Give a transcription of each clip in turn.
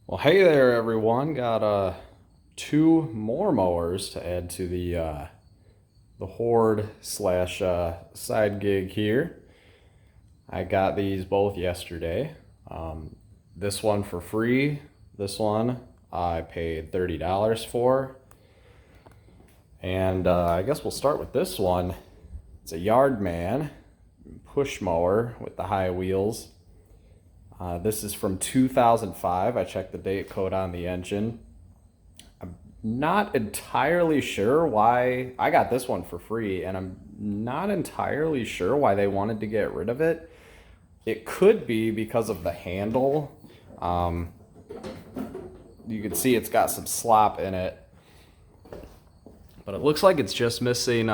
Well, hey there, everyone. Got two more mowers to add to the horde slash side gig here. I got these both yesterday. This one for free. This one I paid $30 for. And I guess we'll start with this one. It's a Yardman push mower with the high wheels. This is from 2005. I checked the date code on the engine. I'm not entirely sure why I got this one for free, and I'm not entirely sure why they wanted to get rid of it. It could be because of the handle. You can see it's got some slop in it, but it looks like it's just missing.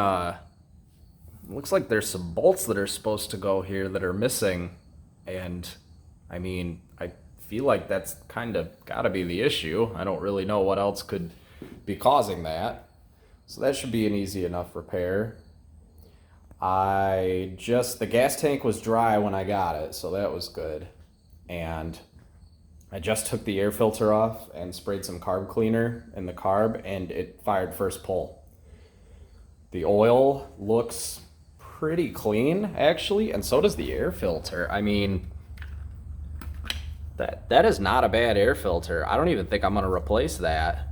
Looks like there's some bolts that are supposed to go here that are missing, and I mean, I feel like that's kind of got to be the issue. I don't really know what else could be causing that. So that should be an easy enough repair. The gas tank was dry when I got it, so that was good. And I just took the air filter off and sprayed some carb cleaner in the carb, and it fired first pull. The oil looks pretty clean, actually, and so does the air filter. I mean, that is not a bad air filter. I don't even think I'm gonna replace that.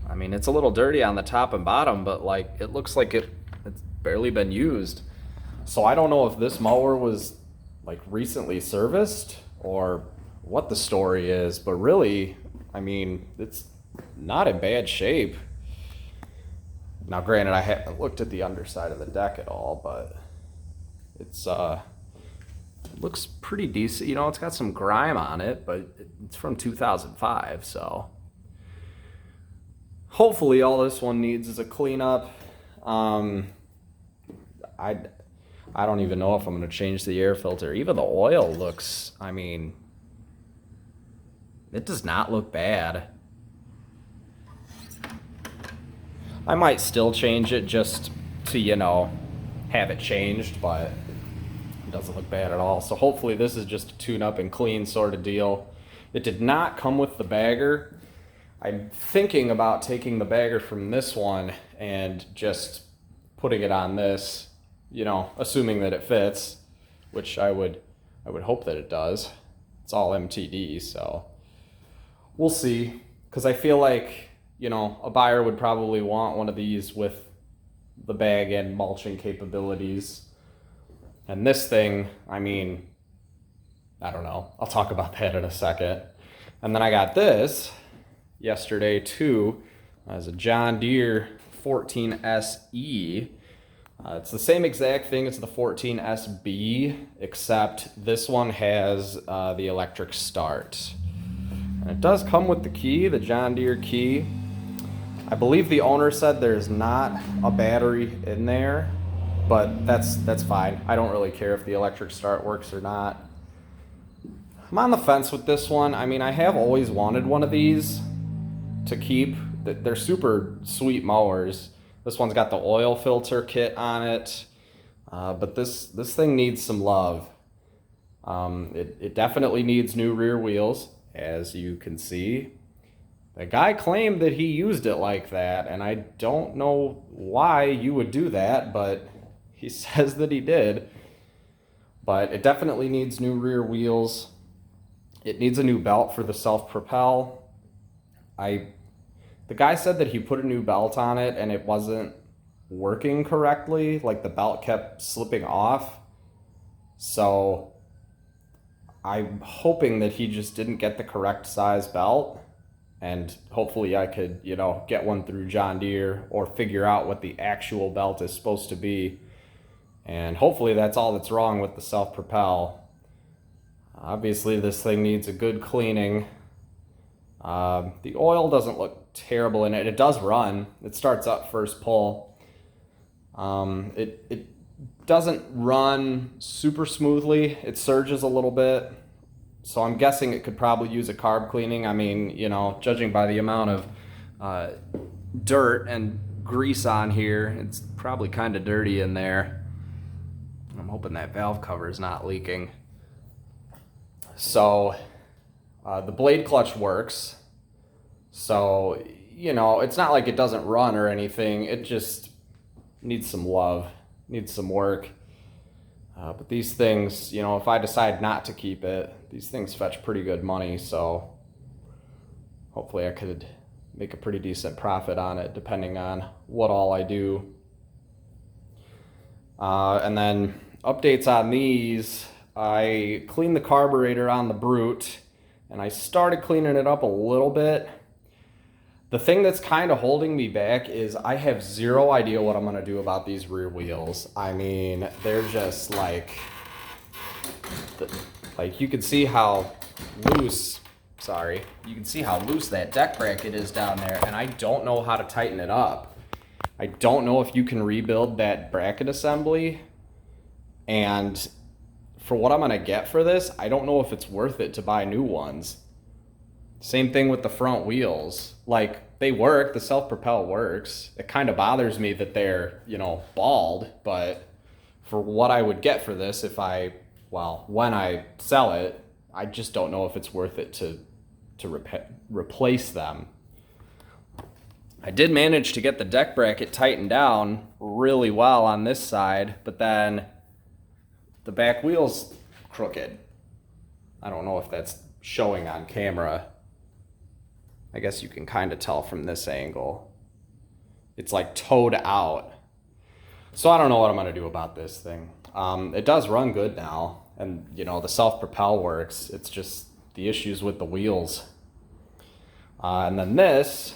I mean, it's a little dirty on the top and bottom, but like it looks like it's barely been used. So I don't know if this mower was like recently serviced or what the story is, but really, I mean, it's not in bad shape. Now, granted, I haven't looked at the underside of the deck at all, but it's looks pretty decent. You know, it's got some grime on it, but it's from 2005, so hopefully all this one needs is a cleanup. I don't even know if I'm going to change the air filter. Even the oil looks, I mean, it does not look bad. I might still change it just to, you know, have it changed, but it doesn't look bad at all. So hopefully this is just a tune-up and clean sort of deal. It did not come with the bagger. I'm thinking about taking the bagger from this one and just putting it on this, you know, assuming that it fits, which I would hope that it does. It's all MTD, so we'll see. Because I feel like, you know, a buyer would probably want one of these with the bag and mulching capabilities. And this thing, I mean, I don't know. I'll talk about that in a second. And then I got this yesterday too, as a John Deere 14SE. It's the same exact thing as the 14SB, except this one has the electric start. And it does come with the key, the John Deere key. I believe the owner said there's not a battery in there, but that's fine. I don't really care if the electric start works or not. I'm on the fence with this one. I mean, I have always wanted one of these to keep. They're super sweet mowers. This one's got the oil filter kit on it, but this thing needs some love. It definitely needs new rear wheels, as you can see. The guy claimed that he used it like that, and I don't know why you would do that, but he says that he did. But it definitely needs new rear wheels. It needs a new belt for the self-propel. The guy said that he put a new belt on it and it wasn't working correctly. Like the belt kept slipping off. So I'm hoping that he just didn't get the correct size belt. And hopefully I could, you know, get one through John Deere or figure out what the actual belt is supposed to be. And hopefully that's all that's wrong with the self-propel. Obviously this thing needs a good cleaning. The oil doesn't look terrible in it. It does run. It starts up first pull. It doesn't run super smoothly. It surges a little bit. So I'm guessing it could probably use a carb cleaning. I mean, you know, judging by the amount of dirt and grease on here, it's probably kind of dirty in there. I'm hoping that valve cover is not leaking. So The blade clutch works. So, you know, it's not like it doesn't run or anything. It just needs some love, needs some work. But these things, you know, if I decide not to keep it, these things fetch pretty good money. So hopefully I could make a pretty decent profit on it depending on what all I do. And then updates on these. I cleaned the carburetor on the Brute and I started cleaning it up a little bit. The thing that's kind of holding me back is I have zero idea what I'm going to do about these rear wheels. I mean, they're just like you can see how loose, you can see how loose that deck bracket is down there, and I don't know how to tighten it up. I don't know if you can rebuild that bracket assembly, and for what I'm going to get for this, I don't know if it's worth it to buy new ones. Same thing with the front wheels. Like, they work, the self-propel works. It kind of bothers me that they're, you know, bald, but for what I would get for this when I sell it, I just don't know if it's worth it to replace them. I did manage to get the deck bracket tightened down really well on this side, but then the back wheel's crooked. I don't know if that's showing on camera. I guess you can kind of tell from this angle. It's like towed out. So I don't know what I'm going to do about this thing. It does run good now, and you know, the self-propel works. It's just the issues with the wheels. And then this,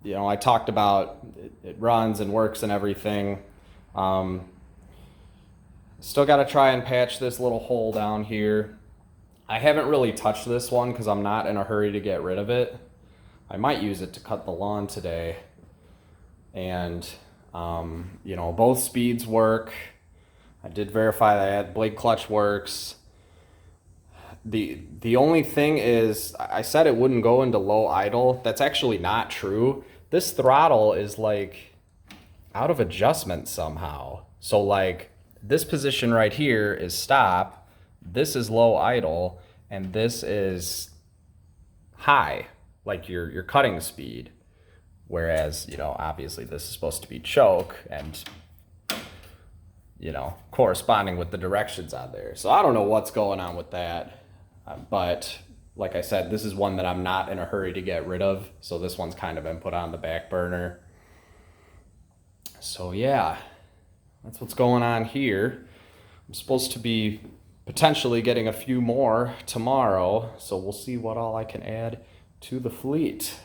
you know, I talked about it runs and works and everything. Still got to try and patch this little hole down here. I haven't really touched this one because I'm not in a hurry to get rid of it. I might use it to cut the lawn today. And, you know, both speeds work. I did verify that. Blade clutch works. The only thing is, I said it wouldn't go into low idle. That's actually not true. This throttle is like out of adjustment somehow. So like this position right here is stop. This is low idle. And this is high, like your cutting speed. Whereas, you know, obviously this is supposed to be choke and, you know, corresponding with the directions on there. So I don't know what's going on with that. But like I said, this is one that I'm not in a hurry to get rid of. So this one's kind of been put on the back burner. So yeah, that's what's going on here. I'm supposed to be potentially getting a few more tomorrow. So we'll see what all I can add to the fleet.